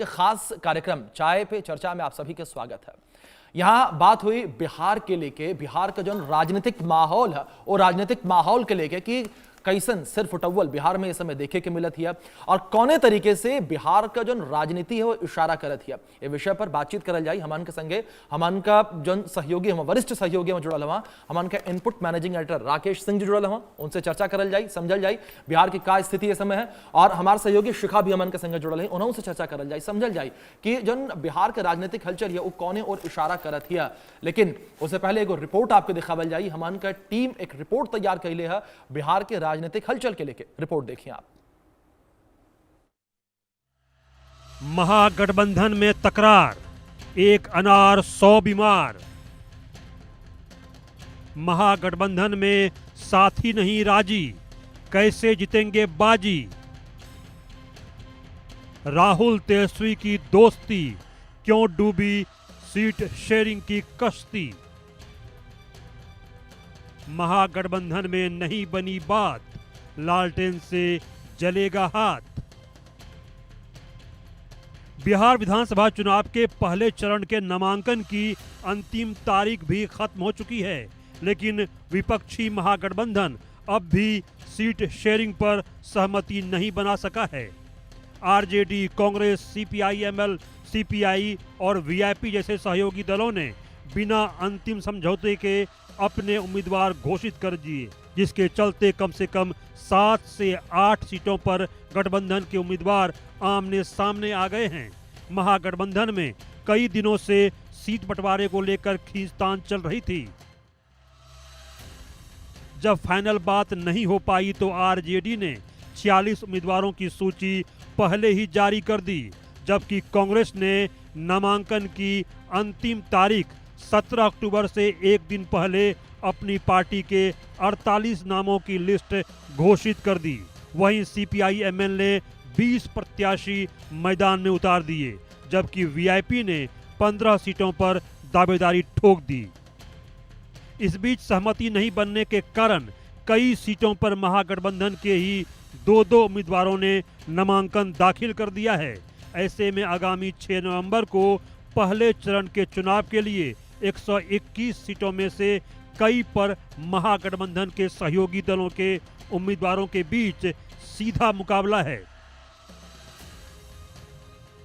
खास कार्यक्रम चाय पे चर्चा में आप सभी का स्वागत है। यहाँ बात हुई बिहार के लेके, बिहार का जो राजनीतिक माहौल है वो राजनीतिक माहौल के लेके कि कैसन सिर्फ उटव्वल बिहार में इस समय देखे के मिलत है और कौने तरीके से बिहार का जो राजनीति है वो इशारा करत है। ये विषय पर बातचीत करल जाई हमान के संगे, हमान का जो सहयोगी हम वरिष्ठ सहयोगी में जुड़ल हुआ, हमान का input managing editor Rakesh Singh ji जुड़ल हुआ, उनसे चर्चा करल जाई, समझल जाई बिहार की का स्थिति इस समय है। और हमारे सहयोगी शिखा भी हमान के संगे जुड़ल है, उन्होंने से चर्चा करल जाई, समझल जाई कि जो बिहार के राजनीतिक हलचल है वो कौने और इशारा करत है। लेकिन उससे पहले एगो रिपोर्ट आपको दिखावल जाई, हमान का टीम एक रिपोर्ट तैयार कैले है बिहार के राजनीतिक हलचल के लेके। रिपोर्ट देखिए आप। महागठबंधन में तकरार, एक अनार 100 बीमार। महागठबंधन में साथी नहीं राजी, कैसे जीतेंगे बाजी। राहुल तेजस्वी की दोस्ती, क्यों डूबी सीट शेयरिंग की कश्ती। महागठबंधन में नहीं बनी बात, लालटेन से जलेगा हाथ। बिहार विधानसभा चुनाव के पहले चरण के नामांकन की अंतिम तारीख भी खत्म हो चुकी है, लेकिन विपक्षी महागठबंधन अब भी सीट शेयरिंग पर सहमति नहीं बना सका है। आरजेडी, कांग्रेस, सीपीआई-एमएल, सीपीआई और वीआईपी जैसे सहयोगी दलों ने बिना अंतिम समझौते के अपने उम्मीदवार घोषित कर दिए, जिसके चलते कम से कम 7 से 8 सीटों पर गठबंधन के उम्मीदवार आमने सामने आ गए हैं। महागठबंधन में कई दिनों से सीट बंटवारे को लेकर खींचतान चल रही थी। जब फाइनल बात नहीं हो पाई तो आरजेडी ने 46 उम्मीदवारों की सूची पहले ही जारी कर दी, जबकि कांग्रेस ने नामांकन की अंतिम तारीख 17 अक्टूबर से एक दिन पहले अपनी पार्टी के 48 नामों की लिस्ट घोषित कर दी। वहीं सीपीआई-एमएल ने 20 प्रत्याशी मैदान में उतार दिए, जबकि वीआईपी ने 15 सीटों पर दावेदारी ठोक दी। इस बीच सहमति नहीं बनने के कारण कई सीटों पर महागठबंधन के ही 2-2 उम्मीदवारों ने नामांकन दाखिल कर दिया है। ऐसे में आगामी 6 नवंबर को पहले चरण के चुनाव के लिए 121 सीटों में से कई पर महागठबंधन के सहयोगी दलों के उम्मीदवारों के बीच सीधा मुकाबला है।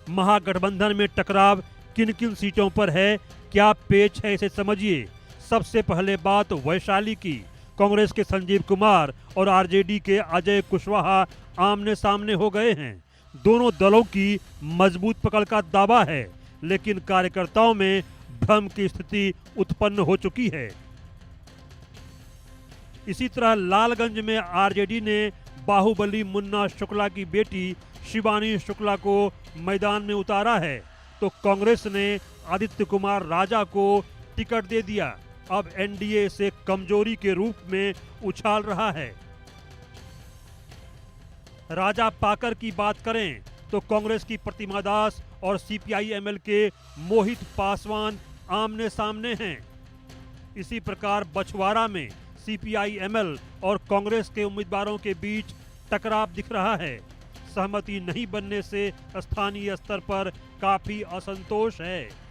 महागठबंधन में टकराव किन किन सीटों पर है, क्या पेच है, इसे समझिए। सबसे पहले बात वैशाली की। कांग्रेस के संजीव कुमार और आरजेडी के अजय कुशवाहा आमने सामने हो गए हैं। दोनों दलों की मजबूत पकड़ का दावा है, लेकिन कार्यकर्ताओं में भ्रम की स्थिति उत्पन्न हो चुकी है। इसी तरह लालगंज में आरजेडी ने बाहुबली मुन्ना शुक्ला की बेटी शिवानी शुक्ला को मैदान में उतारा है, तो कांग्रेस ने आदित्य कुमार राजा को टिकट दे दिया। अब एनडीए से कमजोरी के रूप में उछाल रहा है। राजा पाकर की बात करें तो कांग्रेस की प्रतिमा दास और सीपीआई-एमएल के मोहित पासवान आमने सामने हैं। इसी प्रकार बछवाड़ा में सीपीआई-एमएल और कांग्रेस के उम्मीदवारों के बीच टकराव दिख रहा है। सहमति नहीं बनने से स्थानीय स्तर पर काफी असंतोष है।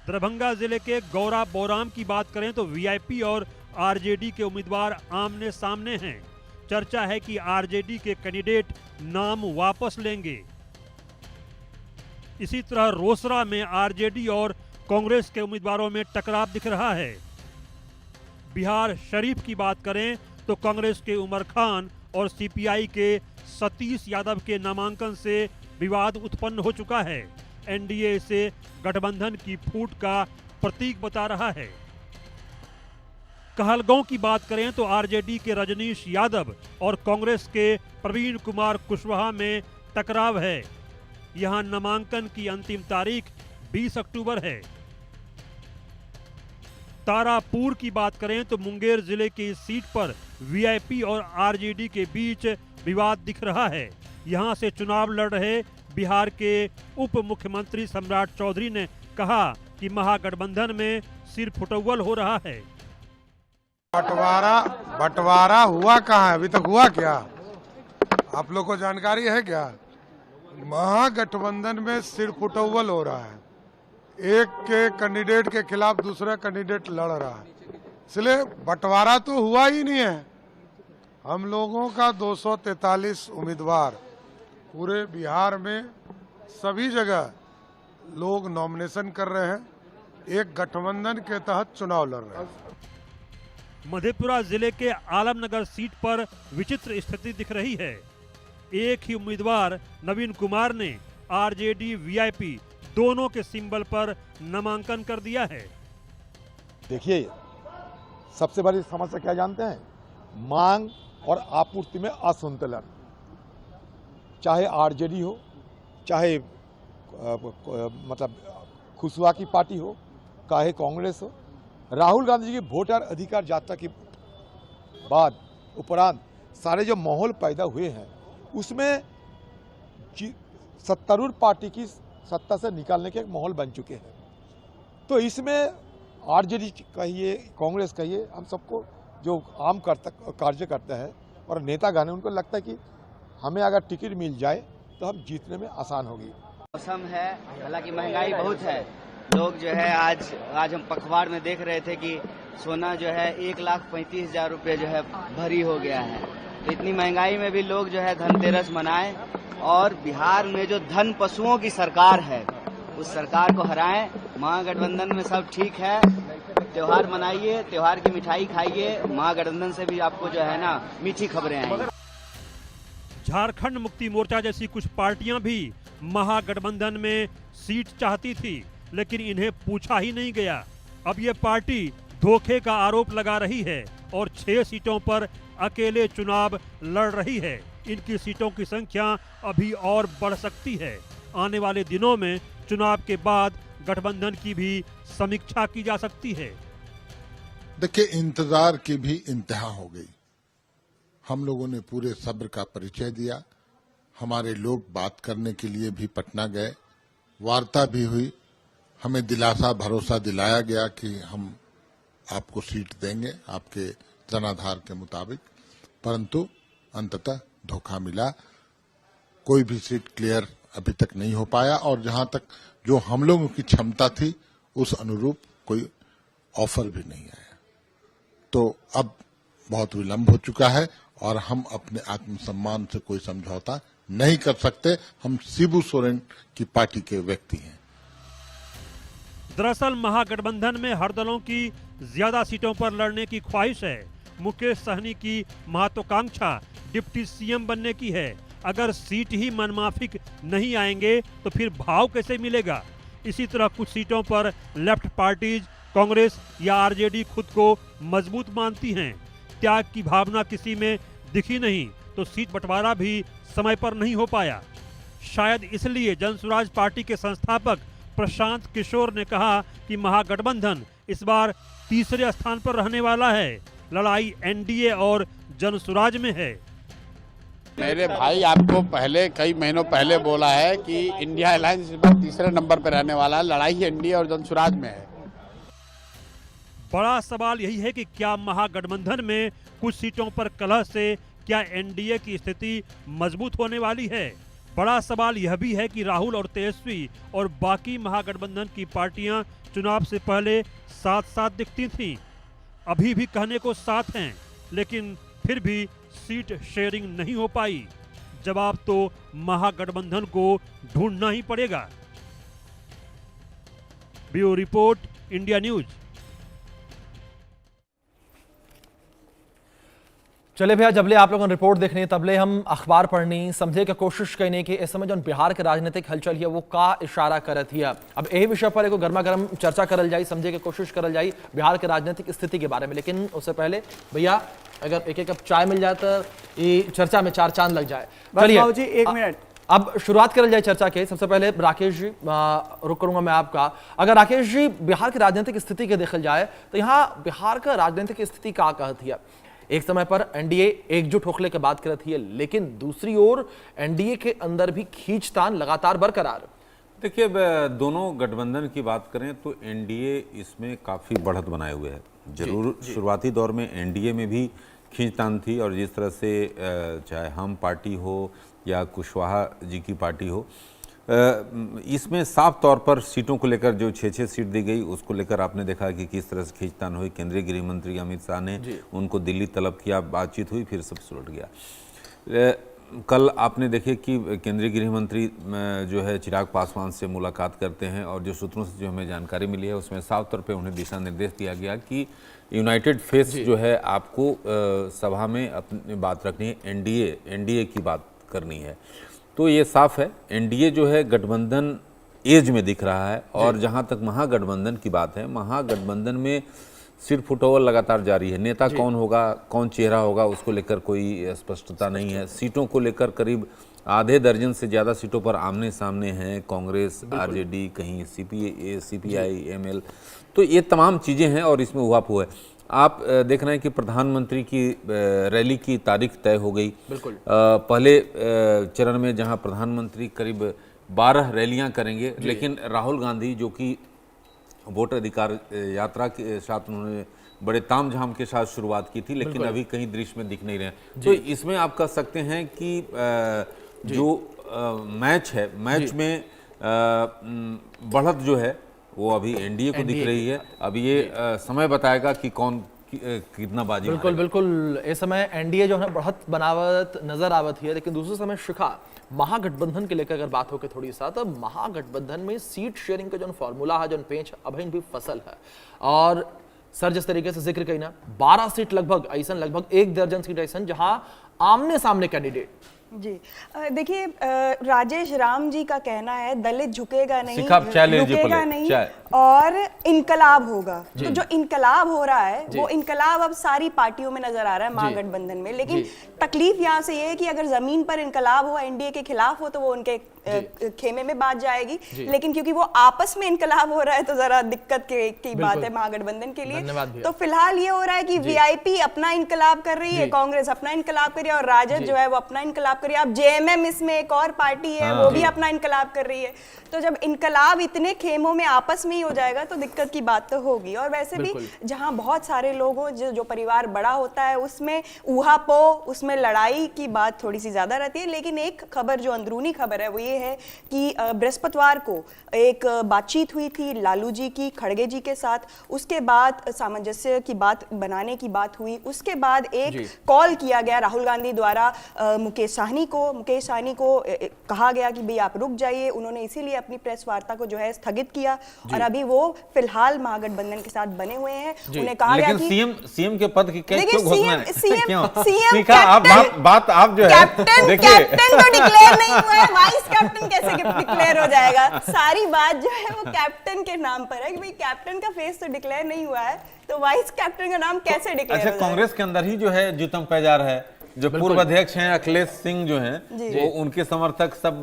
दरभंगा जिले के गौरा बोराम की बात करें तो वीआईपी और आरजेडी के उम्मीदवार आमने सामने हैं। चर्चा है कि आरजेडी के कैंडिडेट नाम वापस लेंगे। इसी तरह रोसड़ा में आरजेडी और कांग्रेस के उम्मीदवारों में टकराव दिख रहा है। बिहार शरीफ की बात करें तो कांग्रेस के उमर खान और सीपीआई के सतीश यादव के नामांकन से विवाद उत्पन्न हो चुका है। एनडीए इसे गठबंधन की फूट का प्रतीक बता रहा है। कहलगांव की बात करें तो आरजेडी के रजनीश यादव और कांग्रेस के प्रवीण कुमार कुशवाहा में टकराव है। यहां नामांकन की अंतिम तारीख 20 अक्टूबर है। तारापुर की बात करें तो मुंगेर जिले की इस सीट पर वीआईपी और आरजेडी के बीच विवाद दिख रहा है। यहां से चुनाव लड़ रहे बिहार के उप मुख्यमंत्री सम्राट चौधरी ने कहा कि महागठबंधन में सिर्फ फुटअव्वल हो रहा है। बंटवारा हुआ कहाँ है? अभी तक हुआ क्या? आप लोग को जानकारी है क्या? महागठबंधन में सिरफुटौल हो रहा है। एक के कैंडिडेट के खिलाफ दूसरा कैंडिडेट लड़ रहा है, इसलिए बंटवारा तो हुआ ही नहीं है। हम लोगों का 243 उम्मीदवार पूरे बिहार में सभी जगह लोग नॉमिनेशन कर रहे हैं, एक गठबंधन के तहत चुनाव लड़ रहे हैं। मधेपुरा जिले के आलमनगर सीट पर विचित्र स्थिति दिख रही है। एक ही उम्मीदवार नवीन कुमार ने आरजेडी वीआईपी दोनों के सिंबल पर नामांकन कर दिया है। देखिए, सबसे बड़ी समस्या क्या जानते हैं? मांग और आपूर्ति में असंतुलन। चाहे आरजेडी हो, चाहे मतलब खुशवा की पार्टी हो, चाहे कांग्रेस हो, राहुल गांधी जी की वोटर अधिकार यात्रा के बाद उपरांत सारे जो माहौल पैदा हुए हैं उसमें सत्तारूढ़ पार्टी की सत्ता से निकालने के एक माहौल बन चुके हैं। तो इसमें आरजेडी कहिए, कांग्रेस कहिए, हम सबको जो आम कार्य करते हैं और नेतागण हैं, उनको लगता है कि हमें अगर टिकट मिल जाए तो हम जीतने में आसान होगी। मौसम है, हालांकि महंगाई बहुत है। लोग जो है आज हम पखवाड़ में देख रहे थे कि सोना जो है 1,35,000 रुपये जो है भरी हो गया है। तो इतनी महंगाई में भी लोग जो है धनतेरस मनाएं और बिहार में जो धन पशुओं की सरकार है उस सरकार को हराएं। महागठबंधन में सब ठीक है, त्योहार मनाइए, त्योहार की मिठाई खाइए। महागठबंधन से भी आपको जो है ना मीठी खबरें आएंगी। झारखंड मुक्ति मोर्चा जैसी कुछ पार्टियां भी महागठबंधन में सीट चाहती थी, लेकिन इन्हें पूछा ही नहीं गया। अब ये पार्टी धोखे का आरोप लगा रही है और 6 सीटों पर अकेले चुनाव लड़ रही है। इनकी सीटों की संख्या अभी और बढ़ सकती है। आने वाले दिनों में चुनाव के बाद गठबंधन की भी समीक्षा की जा सकती है। देखिए, इंतजार की भी इंतहा हो गई। हम लोगों ने पूरे सब्र का परिचय दिया। हमारे लोग बात करने के लिए भी पटना गए, वार्ता भी हुई। हमें दिलासा भरोसा दिलाया गया कि हम आपको सीट देंगे आपके जनाधार के मुताबिक, परंतु अंततः धोखा मिला। कोई भी सीट क्लियर अभी तक नहीं हो पाया और जहां तक जो हम लोगों की क्षमता थी उस अनुरूप कोई ऑफर भी नहीं आया। तो अब बहुत विलंब हो चुका है और हम अपने आत्मसम्मान से कोई समझौता नहीं कर सकते। हम शिबू सोरेन की पार्टी के व्यक्ति हैं। दरअसल महागठबंधन में हर दलों की ज्यादा सीटों पर लड़ने की ख्वाहिश है। मुकेश सहनी की महत्वाकांक्षा डिप्टी सीएम बनने की है। अगर सीट ही मनमाफिक नहीं आएंगे तो फिर भाव कैसे मिलेगा? इसी तरह कुछ सीटों पर लेफ्ट पार्टीज, कांग्रेस या आरजेडी खुद को मजबूत मानती हैं। त्याग की भावना किसी में दिखी नहीं तो सीट बंटवारा भी समय पर नहीं हो पाया। शायद इसलिए जनसुराज पार्टी के संस्थापक प्रशांत किशोर ने कहा कि महागठबंधन इस बार तीसरे स्थान पर रहने वाला है। लड़ाई एनडीए और जनसुराज में है। मेरे भाई आपको पहले कई महीनों पहले बोला है कि इंडिया अलायंस इस बार तीसरे नंबर पर रहने वाला है। लड़ाई एनडीए और जनसुराज में है। बड़ा सवाल यही है कि क्या महागठबंधन में कुछ सीटों पर कलह से क्या एनडीए की स्थिति मजबूत होने वाली है? बड़ा सवाल यह भी है कि राहुल और तेजस्वी और बाकी महागठबंधन की पार्टियां चुनाव से पहले साथ साथ दिखती थीं। अभी भी कहने को साथ हैं, लेकिन फिर भी सीट शेयरिंग नहीं हो पाई। जवाब तो महागठबंधन को ढूंढना ही पड़ेगा। Bureau report, India news. चले भैया, जबले आप लोगों ने रिपोर्ट देखनी तबले हम अखबार पढ़नी समझे की कोशिश करने की इस समय जो बिहार के राजनीतिक हलचल है वो का इशारा करत है। अब यही विषय पर एक गर्मा गर्म चर्चा करल जाई, समझे की कोशिश करल जाई बिहार के राजनीतिक स्थिति के बारे में। लेकिन उससे पहले भैया अगर एक कप चाय मिल जाए तो ये चर्चा में 4 चांद लग जाए। चलिए एक मिनट, अब शुरुआत करल जाए चर्चा के। सबसे पहले राकेश जी रुक करूंगा मैं आपका। अगर राकेश जी बिहार की राजनीतिक स्थिति के देखल जाए तो यहाँ बिहार का राजनीतिक स्थिति का कहती है। एक समय पर एनडीए एकजुट होने के बात करती है, लेकिन दूसरी ओर एनडीए के अंदर भी खींचतान लगातार बरकरार। देखिए, दोनों गठबंधन की बात करें तो एनडीए इसमें काफ़ी बढ़त बनाए हुए है। जरूर शुरुआती दौर में एनडीए में भी खींचतान थी और जिस तरह से चाहे हम पार्टी हो या कुशवाहा जी की पार्टी हो, इसमें साफ तौर पर सीटों को लेकर जो 6-6 सीट दी गई उसको लेकर आपने देखा कि किस तरह से खींचतान हुई। केंद्रीय गृह मंत्री अमित शाह ने उनको दिल्ली तलब किया, बातचीत हुई, फिर सब सुलट गया। कल आपने देखे कि केंद्रीय गृह मंत्री जो है चिराग पासवान से मुलाकात करते हैं और जो सूत्रों से जो हमें जानकारी मिली है उसमें साफ तौर पे उन्हें दिशा निर्देश दिया गया कि यूनाइटेड फेस जो है आपको सभा में अपनी बात रखनी है, एनडीए की बात करनी है। तो ये साफ है एनडीए जो है गठबंधन एज में दिख रहा है। और जहां तक महागठबंधन की बात है, महागठबंधन में सीट फुटओवर लगातार जारी है। नेता कौन होगा, कौन चेहरा होगा, उसको लेकर कोई स्पष्टता नहीं है। सीटों को लेकर करीब आधे दर्जन से ज़्यादा सीटों पर आमने सामने हैं कांग्रेस, आरजेडी, कहीं सीपीआई, एमएल। तो ये तमाम चीज़ें हैं और इसमें उहापोह है। आप देख रहे हैं कि प्रधानमंत्री की रैली की तारीख तय हो गई। बिल्कुल। पहले चरण में जहां प्रधानमंत्री करीब 12 रैलियां करेंगे, लेकिन राहुल गांधी जो कि वोटर अधिकार यात्रा के साथ उन्होंने बड़े तामझाम के साथ शुरुआत की थी, लेकिन अभी कहीं दृश्य में दिख नहीं रहे हैं। तो इसमें आप कह सकते हैं कि जो मैच है, मैच में बढ़त जो है वो अभी एनडीए को दिख रही है। अब ये समय बताएगा कि कौन कितना बाजी। बिल्कुल बिल्कुल, इस समय एनडीए जो है बढ़त बनावत नजर आवत है, लेकिन दूसरे समय शिखा महागठबंधन के लेकर अगर बात हो के थोड़ी सा, तो महागठबंधन में सीट शेयरिंग का जो फॉर्मूला है, जो पेंच अभी भी फसल है। और सर जिस तरीके से जिक्र कही ना, 12 सीट लगभग ऐसा, लगभग 1 दर्जन सीट ऐसा जहां आमने सामने कैंडिडेट। जी देखिए, राजेश राम जी का कहना है दलित झुकेगा नहीं, रुकेगा नहीं और इनकलाब होगा। तो जो इनकलाब हो रहा है वो इनकलाब अब सारी पार्टियों में नजर आ रहा है महागठबंधन में। लेकिन तकलीफ यहाँ से ये है कि अगर जमीन पर इनकलाब हो, एनडीए के खिलाफ हो, तो वो उनके खेमे में बात जाएगी। लेकिन क्योंकि वो आपस में इनकलाब हो रहा है तो जरा दिक्कत की बात है महागठबंधन के लिए। तो फिलहाल ये हो रहा है कि वीआईपी अपना इनकलाब कर रही है, कांग्रेस अपना इनकलाब कर रही है और राजद जो है वो अपना इनकलाब कर रही है। अब जेएमएम इसमें एक और पार्टी है, वो भी अपना इनकलाब कर रही है। तो जब इनकलाब इतने खेमों में आपस में ही हो जाएगा तो दिक्कत की बात तो होगी। और वैसे भी जहां बहुत सारे लोग हो, जो परिवार बड़ा होता है, उसमें ऊहापोह, उसमें लड़ाई की बात थोड़ी सी ज्यादा रहती है। लेकिन एक खबर जो अंदरूनी खबर है वो ये है कि बृहस्पतिवार को एक बातचीत हुई थी लालू जी की खड़गे जी के साथ। उसके बाद सामंजस्य की बात बनाने की बात हुई। उसके बाद एक कॉल किया गया राहुल गांधी द्वारा मुकेश सहनी को कहा गया कि भाई आप रुक जाइए। उन्होंने इसीलिए अपनी प्रेस वार्ता को जो है स्थगित किया और अभी वो फिलहाल महागठबंधन के साथ बने हुए हैं। उन्हें कहा गया कि सीएम के पद की क्यों घोषणा है? सीएम बात आप जो है कैप्टन तो डिक्लेयर नहीं हुआ है, वाइस कैप्टन कैसे डिक्लेयर हो जाएगा? सारी बात जो है वो कैप्टन के नाम पर है कि भाई कैप्टन का फेस तो डिक्लेयर नहीं हुआ है, तो वाइस कैप्टन का नाम कैसे डिक्लेयर हो जाएगा? कांग्रेस के अंदर ही जो है जुतम पैजार है। जो पूर्व अध्यक्ष हैं अखिलेश सिंह जो हैं, वो उनके समर्थक सब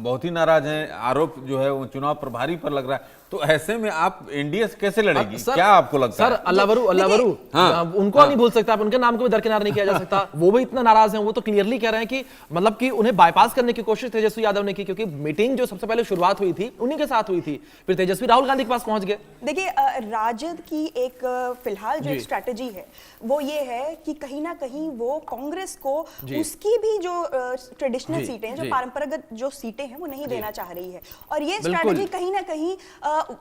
बहुत ही नाराज हैं। आरोप जो है वो चुनाव प्रभारी पर लग रहा है। तो ऐसे में आप एनडीए से कैसे लड़ेगी? क्या आपको लगता है? सर अल्लावरू उनको नहीं भूल सकता, आप उनके नाम को भी दरकिनार नहीं किया जा सकता। वो भी इतना नाराज हैं, वो तो क्लियरली कह रहे हैं कि मतलब कि उन्हें बाईपास करने की कोशिश तेजस्वी यादव ने की, क्योंकि मीटिंग जो सबसे पहले शुरुआत हुई थी उन्हीं के साथ हुई थी, फिर तेजस्वी राहुल गांधी के पास पहुंच गए। देखिए, राजद की एक फिलहाल जो स्ट्रैटेजी है वो ये है कि कहीं ना कहीं वो कांग्रेस को उसकी भी जो ट्रेडिशनल सीटें हैं, जो परंपरागत जो सीटें हैं, वो नहीं देना चाह रही है। और ये स्ट्रैटेजी कहीं ना कहीं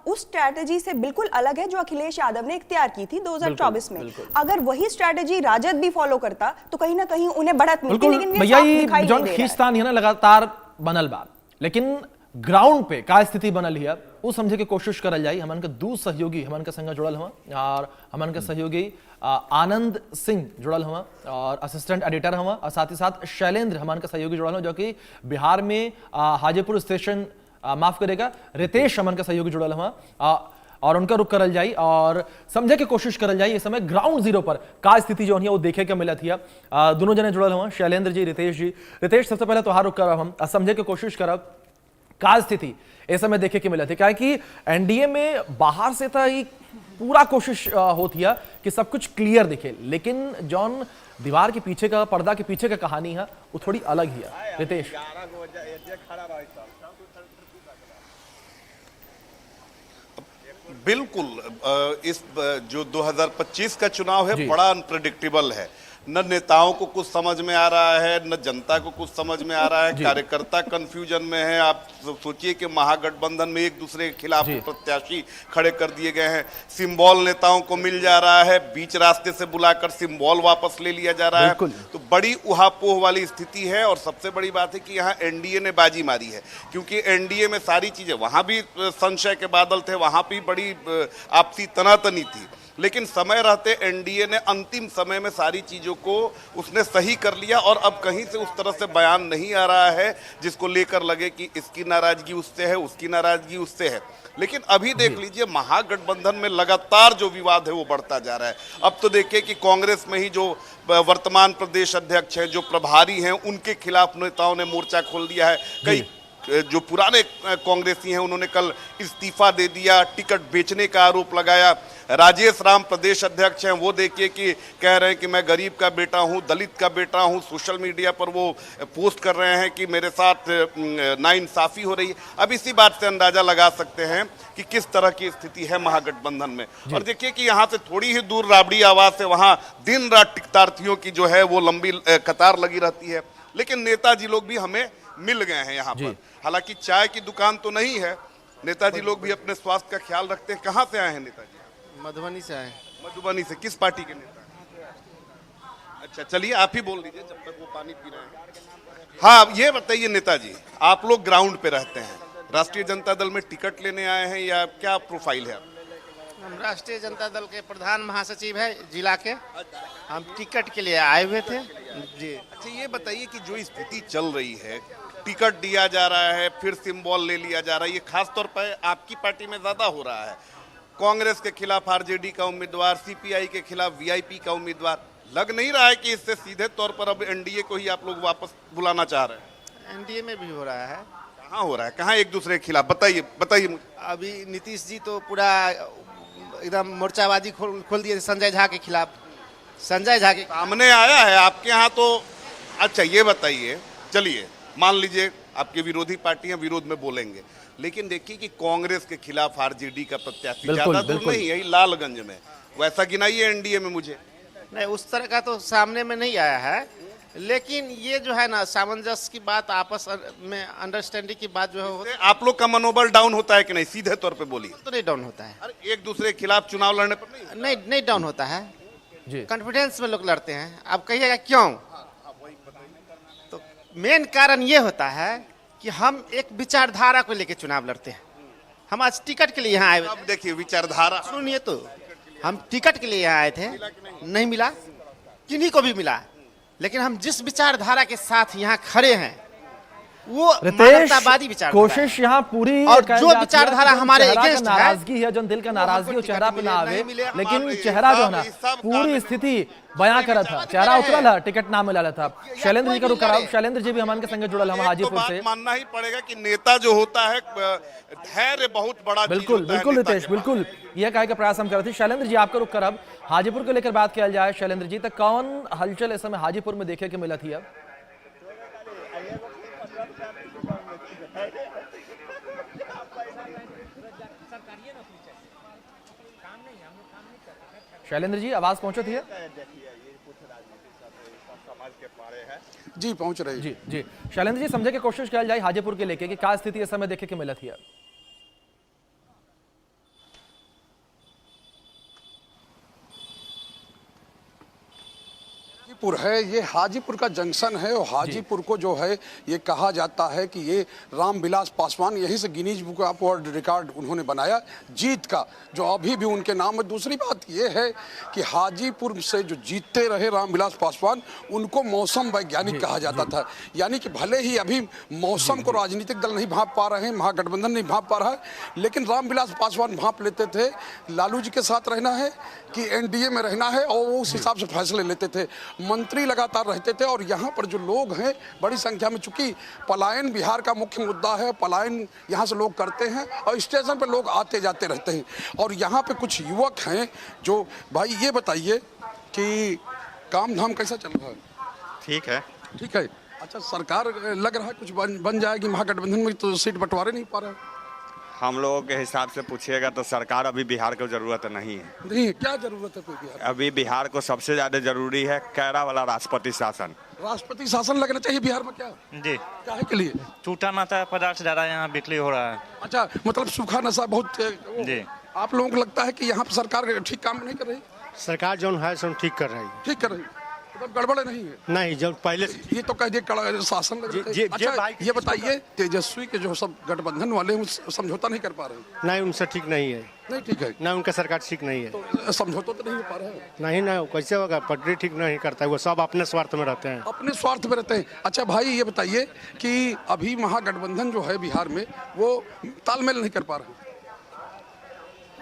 उस स्ट्रैटेजी से बिल्कुल अलग है जो अखिलेश यादव ने इख्तियार की थी 2024 में। अगर वही स्ट्रैटेजी राजद भी फॉलो करता तो कहीं ना कहीं उन्हें बढ़त मिलती। लेकिन भैया ये जॉन खींचतान है ना लगातार बनल बा, लेकिन ग्राउंड पे का स्थिति बनल है वो समझे की कोशिश करल जाई। हमन के दू सहयोगी हमन के संग जुड़ल हुआ और हमन के सहयोगी आनंद सिंह जुड़ल हुआ और असिस्टेंट एडिटर हुआ, और साथ ही साथ शैलेंद्र हमन के सहयोगी जुड़ल हुआ जो कि बिहार में हाजीपुर स्टेशन माफ करेगा रितेश हमन का सहयोगी जुड़ल हुआ और उनका रुख करल जाई और समझे की कोशिश करल जाई। इस समय ग्राउंड जीरो पर का स्थिति जो है वो देखे के मिला थी। दोनों जने जुड़ल हुआ, शैलेंद्र जी, रितेश जी। रितेश, सबसे पहले तोहार रुख करब हम, समझे की कोशिश करब का स्थिति इस समय देखे के मिला थी। क्या कि एनडीए में बाहर से था पूरा कोशिश होती है कि सब कुछ क्लियर दिखे, लेकिन जॉन दीवार के पीछे का, पर्दा के पीछे का कहानी है वो थोड़ी अलग ही है। रितेश, बिल्कुल, इस जो 2025 का चुनाव है बड़ा अनप्रेडिक्टेबल है। न नेताओं को कुछ समझ में आ रहा है, न जनता को कुछ समझ में आ रहा है, कार्यकर्ता कंफ्यूजन में है। आप सोचिए कि महागठबंधन में एक दूसरे के खिलाफ प्रत्याशी खड़े कर दिए गए हैं, सिंबल नेताओं को मिल जा रहा है, बीच रास्ते से बुलाकर सिंबल वापस ले लिया जा रहा है, तो बड़ी उहापोह वाली स्थिति है। और सबसे बड़ी बात है कि यहाँ एनडीए ने बाजी मारी है, क्योंकि एनडीए में सारी चीजें, वहां भी संशय के बादल थे, वहां भी बड़ी आपसी तनातनी थी, लेकिन समय रहते एनडीए ने अंतिम समय में सारी चीजों को उसने सही कर लिया। और अब कहीं से उस तरह से बयान नहीं आ रहा है जिसको लेकर लगे कि इसकी नाराजगी उससे है, उसकी नाराजगी उससे है। लेकिन अभी देख लीजिए महागठबंधन में लगातार जो विवाद है वो बढ़ता जा रहा है। अब तो देखिए कि कांग्रेस में ही जो वर्तमान प्रदेश अध्यक्ष हैं, जो प्रभारी हैं, उनके खिलाफ नेताओं ने मोर्चा खोल दिया है। कई जो पुराने कांग्रेसी हैं उन्होंने कल इस्तीफा दे दिया, टिकट बेचने का आरोप लगाया। राजेश राम प्रदेश अध्यक्ष हैं, वो देखिए कि कह रहे हैं कि मैं गरीब का बेटा हूं, दलित का बेटा हूं। सोशल मीडिया पर वो पोस्ट कर रहे हैं कि मेरे साथ नाइंसाफी हो रही है। अब इसी बात से अंदाजा लगा सकते हैं कि किस तरह की स्थिति है महागठबंधन में। और देखिए कि यहाँ से थोड़ी ही दूर राबड़ी आवास है, वहाँ दिन रात टिकटार्थियों की जो है वो लंबी कतार लगी रहती है। लेकिन नेताजी लोग भी हमें मिल गए हैं यहाँ पर। हालांकि चाय की दुकान तो नहीं है, नेताजी लोग भी अपने स्वास्थ्य का ख्याल रखते हैं। कहाँ से आए हैं नेताजी? मधुबनी से आए। मधुबनी से। किस पार्टी के नेता? अच्छा, चलिए आप ही बोल दीजिए जब तक वो पानी पी रहे हैं। हाँ, ये बताइए नेताजी, आप लोग ग्राउंड पे रहते हैं, राष्ट्रीय जनता दल में टिकट लेने आए हैं या क्या प्रोफाइल है? हम राष्ट्रीय जनता दल के प्रधान महासचिव है जिला के, हम टिकट के लिए आए हुए थे जी। अच्छा, ये बताइए कि जो स्थिति चल रही है, टिकट दिया जा रहा है, फिर सिंबल ले लिया जा रहा है, ये खास तौर पर आपकी पार्टी में ज्यादा हो रहा है। कांग्रेस के खिलाफ आरजेडी का उम्मीदवार, सीपीआई के खिलाफ वीआईपी का उम्मीदवार। लग नहीं रहा है कि इससे सीधे तौर पर अब एनडीए को ही आप लोग वापस बुलाना चाह रहे हैं? एनडीए में भी हो रहा है। कहाँ हो रहा है, कहाँ एक दूसरे के खिलाफ? बताइए मुझे। अभी नीतीश जी तो पूरा एकदम मोर्चाबाजी खोल दिए संजय झा के खिलाफ। संजय झा के सामने आया है आपके यहाँ तो। अच्छा, ये बताइए, चलिए मान लीजिए आपके विरोधी पार्टियां विरोध में बोलेंगे, लेकिन देखिए कि कांग्रेस के खिलाफ आरजेडी का प्रत्याशी ज्यादा दूर नहीं, यही लालगंज में, वैसा गिनाइए एनडीए में मुझे। नहीं, उस तरह का तो सामने में नहीं आया है, लेकिन ये जो है ना सामंजस्य की बात, आपस में अंडरस्टैंडिंग की बात जो है, आप लोग का मनोबल डाउन होता है कि नहीं? सीधे तौर पे बोलिए। तो नहीं डाउन होता है। अरे एक दूसरे के खिलाफ चुनाव लड़ने पर नहीं डाउन होता है जी। कॉन्फिडेंस में लोग लड़ते हैं। आप कहिएगा क्यों? तो मेन कारण ये होता है कि हम एक विचारधारा को लेकर चुनाव लड़ते हैं। हम आज टिकट के लिए यहाँ आए। अब देखिए विचारधारा, सुनिए तो, हम टिकट के लिए यहाँ आए थे, नहीं मिला, किन्हीं को भी मिला, लेकिन हम जिस विचारधारा के साथ यहाँ खड़े हैं वो मानवतावादी विचारधारा। कोशिश यहाँ पूरी, और जो विचारधारा हमारे अगेंस्ट है, नाराजगी है, जो दिल का नाराजगी, वो चेहरा पे ना आवे, लेकिन चेहरा जो है ना पूरी स्थिति बयां करा था, चेहरा उतरल है, टिकट ना मिला था। शैलेंद्र जी का रुख कराओ। शैलेंद्र जी भी हमारे के संग जुड़ल, हम हाजीपुर से। मानना ही पड़ेगा कि नेता जो होता है धैर्य बहुत बड़ा। बिल्कुल बिल्कुल रितेश, बिल्कुल यह कहे का प्रयास हम कर रहे थे। शैलेंद्र जी आपका रुख करब, हाजीपुर को लेकर बात किया जाए। शैलेंद्र जी, तक कौन हलचल इस समय हाजीपुर में देखे के मिला थी? अब शैलेंद्र जी आवाज पहुंचती है? जी पहुंच रही। जी जी शैलेंद्र जी, समझे की कोशिश किया जाए हाजीपुर के लेके कि क्या स्थिति इस समय देखे के मिला थी? हाजीपुर है, ये हाजीपुर का जंक्शन है और हाजीपुर को जो है ये कहा जाता है कि ये रामविलास पासवान, यहीं से Guinness book of world record उन्होंने बनाया जीत का, जो अभी भी उनके नाम है। दूसरी बात ये है कि हाजीपुर से जो जीतते रहे रामविलास पासवान, उनको मौसम वैज्ञानिक कहा जाता था। यानी कि भले ही अभी मौसम को राजनीतिक दल नहीं भांप पा रहे हैं, महागठबंधन नहीं भांप पा रहा है, लेकिन रामविलास पासवान भांप लेते थे लालू जी के साथ रहना है कि एनडीए में रहना है, और वो उस हिसाब से फैसले लेते थे। मंत्री लगातार रहते थे। और यहाँ पर जो लोग हैं बड़ी संख्या में, चूंकि पलायन बिहार का मुख्य मुद्दा है, पलायन यहाँ से लोग करते हैं और स्टेशन पर लोग आते जाते रहते हैं। और यहाँ पे कुछ युवक हैं जो, भाई ये बताइए कि काम धाम कैसा चल रहा है? ठीक है। ठीक है। अच्छा, सरकार लग रहा है कुछ बन जाएगी महागठबंधन में, तो सीट बंटवारे नहीं पा रहा है। हम लोगों के हिसाब से पूछिएगा तो सरकार अभी बिहार को जरूरत नहीं है। नहीं, क्या जरूरत है कोई बिहार? अभी बिहार को सबसे ज्यादा जरूरी है कैरा वाला राष्ट्रपति शासन। राष्ट्रपति शासन लगना चाहिए बिहार में, क्या जी काहे के लिए? छूटा नशा पदार्थ ज़्यादा यहाँ बिक्री हो रहा है। अच्छा, मतलब सूखा नशा बहुत जी। आप लोगों को लगता है कि यहाँ पर सरकार ठीक काम नहीं कर रही? सरकार जो है सो ठीक कर रही है। ठीक कर रही, मतलब गड़बड़ नहीं है? नहीं, जब पहले ये तो कह दिए कड़ा शासन लग रहा है। अच्छा, ये बताइए तेजस्वी के जो सब गठबंधन वाले हैं समझौता नहीं कर पा रहे? नहीं, उनसे ठीक नहीं है। नहीं ठीक है ना, उनका सरकार ठीक नहीं है। तो समझौता तो नहीं हो पा रहा है? नहीं ना, कैसे होगा? पटरी ठीक नहीं करता है, वो सब अपने स्वार्थ में रहते हैं। अपने स्वार्थ में रहते हैं। अच्छा भाई, ये बताइए कि अभी महागठबंधन जो है बिहार में वो तालमेल नहीं कर पा रहे?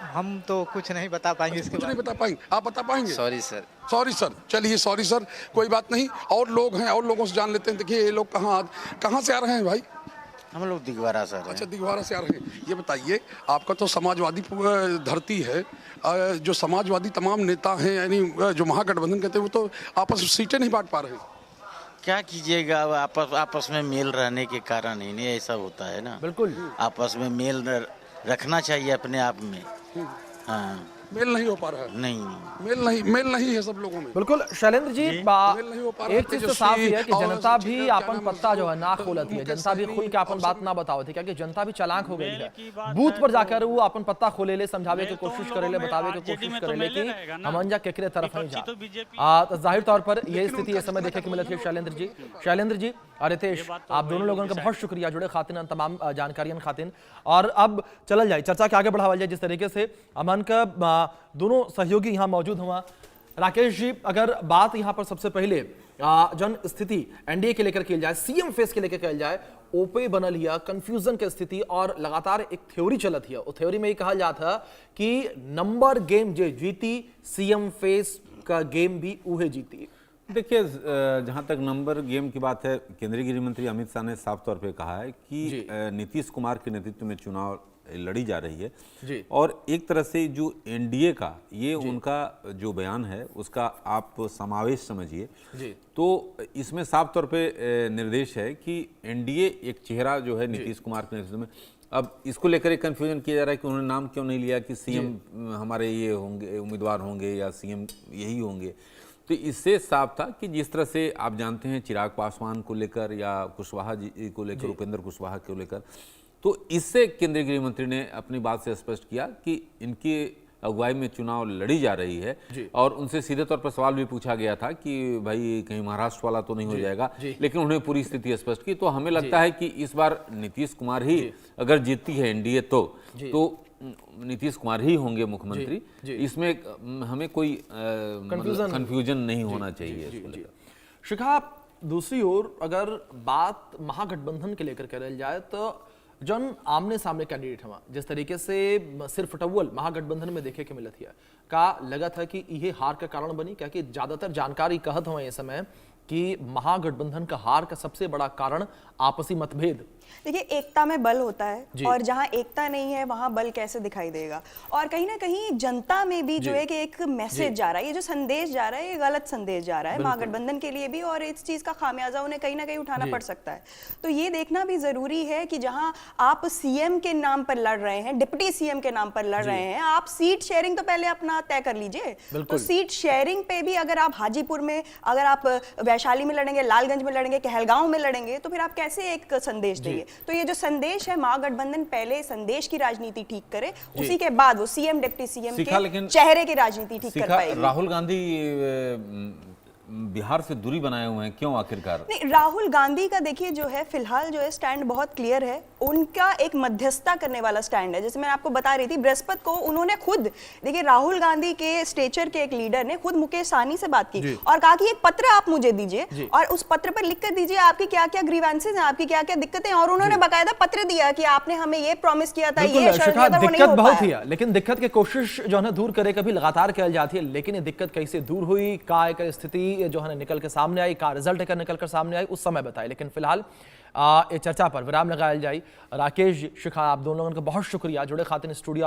हम तो कुछ नहीं बता पाएंगे इसके कुछ नहीं बता पाएंगे, आप बता पाएंगे? Sorry sir. सॉरी सर, चलिए सॉरी सर, कोई बात नहीं। और लोग हैं, और लोगों से जान लेते हैं। देखिए ये लोग कहाँ से आ रहे हैं भाई? हम लोग दिगवारा सर। अच्छा, दिगवारा से आ रहे हैं। ये बताइए, आपका तो समाजवादी धरती है, जो समाजवादी तमाम नेता हैं, यानी जो महागठबंधन कहते हैं, वो तो आपस में सीटें नहीं बांट पा रहे। क्या कीजिएगा, आपस में मेल रहने के कारण ही नहीं ऐसा होता है ना। बिल्कुल, आपस में मेल रखना चाहिए अपने आप में। हाँ, मेल नहीं हो पा रहा है। नहीं, मेल नहीं है सब लोगों में। बिल्कुल शैलेंद्र जी, मेल नहीं हो पा रहा है। एक चीज तो साफ है कि जनता भी अपन पत्ता जो है ना खोलती है, जनता भी खुल के अपन बात ना बतावत है, क्योंकि जनता भी चालाक हो गई है। बूथ पर जाकर वो अपन पत्ता खोले ले, समझावे की कोशिश करेले, बतावे की कोशिश करेले कि हमन जा केकरे तरफ नहीं जा। तो जाहिर तौर पर ये स्थिति इस समय देखे की मिलती है। शैलेंद्र जी और रितेश, आप दोनों लोगों का बहुत शुक्रिया जुड़े खातिन, तमाम जानकारियां खातिन। और अब चलल जाए, चर्चा के आगे बढ़ावल जाए जिस तरीके से अमन का दोनों सहयोगी यहाँ मौजूद हुआ। राकेश जी, अगर बात यहाँ पर सबसे पहले जन स्थिति एनडीए के लेकर की जाए, सीएम फेस के लेकर कल जाए, ओपे बनल हिया, कंफ्यूजन के स्थिति और लगातार एक थ्योरी चलत हिया। उस थ्योरी में ये कहा जाता कि नंबर गेम जो जीती, सीएम फेस का गेम भी उहे जीती। देखिए, जहां तक नंबर गेम की बात है, केंद्रीय गृह मंत्री अमित शाह ने साफ तौर पे कहा है कि नीतीश कुमार के नेतृत्व में चुनाव लड़ी जा रही है जी। और एक तरह से जो एनडीए का ये उनका जो बयान है उसका आप समावेश समझिए, तो इसमें साफ तौर पे निर्देश है कि एनडीए एक चेहरा जो है नीतीश कुमार के नेतृत्व में। अब इसको लेकर एक कंफ्यूजन किया जा रहा है कि उन्होंने नाम क्यों नहीं लिया कि सीएम हमारे ये होंगे, उम्मीदवार होंगे या सीएम यही होंगे। तो इससे साफ था कि जिस तरह से आप जानते हैं चिराग पासवान को लेकर या कुशवाहा जी को लेकर, उपेंद्र कुशवाहा को लेकर, तो इससे केंद्रीय गृह मंत्री ने अपनी बात से स्पष्ट किया कि इनकी अगुवाई में चुनाव लड़ी जा रही है। और उनसे सीधे तौर पर सवाल भी पूछा गया था कि भाई कहीं महाराष्ट्र वाला तो नहीं हो जाएगा, लेकिन उन्होंने पूरी स्थिति स्पष्ट की। तो हमें लगता है कि इस बार नीतीश कुमार ही अगर जीतती है एनडीए तो नीतीश कुमार ही होंगे मुख्यमंत्री। इसमें हमें कोई कंफ्यूजन नहीं होना चाहिए। शिखा, दूसरी ओर अगर बात महागठबंधन के लेकर करल जाए तो जन आमने सामने कैंडिडेट हुआ, जिस तरीके से सिर्फ टवल महागठबंधन में देखे के मिलत है, का लगत है कि यह हार का कारण बनी? क्या कि ज्यादातर जानकारी कहत हुआ इस समय कि महागठबंधन का हार का सबसे बड़ा कारण आपसी मतभेद। देखिए, एकता में बल होता है और जहां एकता नहीं है वहां बल कैसे दिखाई देगा। और कहीं ना कहीं जनता में भी जो है कि एक मैसेज जा रहा है, ये जो संदेश जा रहा है ये गलत संदेश जा रहा है महागठबंधन के लिए भी, और इस चीज का खामियाजा उन्हें कहीं ना कहीं उठाना पड़ सकता है। तो ये देखना भी जरूरी है कि जहां आप सीएम के नाम पर लड़ रहे हैं, डिप्टी सीएम के नाम पर लड़ रहे हैं, आप सीट शेयरिंग तो पहले अपना तय कर लीजिए। तो सीट शेयरिंग पे भी अगर आप हाजीपुर में, अगर आप वैशाली में लड़ेंगे, लालगंज में लड़ेंगे, कहलगांव में लड़ेंगे, तो फिर आप कैसे एक संदेश देंगे? तो ये जो संदेश है, महागठबंधन पहले संदेश की राजनीति ठीक करे, उसी के बाद वो सीएम डिप्टी सीएम के चेहरे की राजनीति ठीक कर पाएगी। राहुल गांधी बिहार से दूरी बनाए हुए हैं, क्यों आखिरकार? नहीं, राहुल गांधी का देखिए जो है फिलहाल जो है स्टैंड बहुत क्लियर है। उनका एक मध्यस्थता करने वाला स्टैंड है। जैसे मैं आपको बता रही थी, बृहस्पति को उन्होंने खुद, देखिए राहुल गांधी के स्टेचर के एक लीडर ने खुद मुकेश सहनी से बात की और कहा कि एक पत्र आप मुझे दीजिए और उस पत्र पर लिख कर दीजिए आपकी क्या क्या ग्रीवेंसेज हैं, आपकी क्या क्या दिक्कतें, और उन्होंने बाकायदा पत्र दिया कि आपने हमें ये प्रॉमिस किया था, ये शर्त दिया था, वो नहीं हो पाया। बहुत है, लेकिन दिक्कत की कोशिश जो है दूर करे कभी लगातार की जाती है, लेकिन ये दिक्कत कैसे दूर हुई, का स्थिति जो है निकल के सामने आई, का रिजल्ट का निकल कर सामने आई, उस समय बताए। लेकिन फिलहाल ये चर्चा पर विराम लगाया जाए। राकेश, शिखा, आप दोनों लोगों का बहुत शुक्रिया जुड़े खातिन स्टूडियो।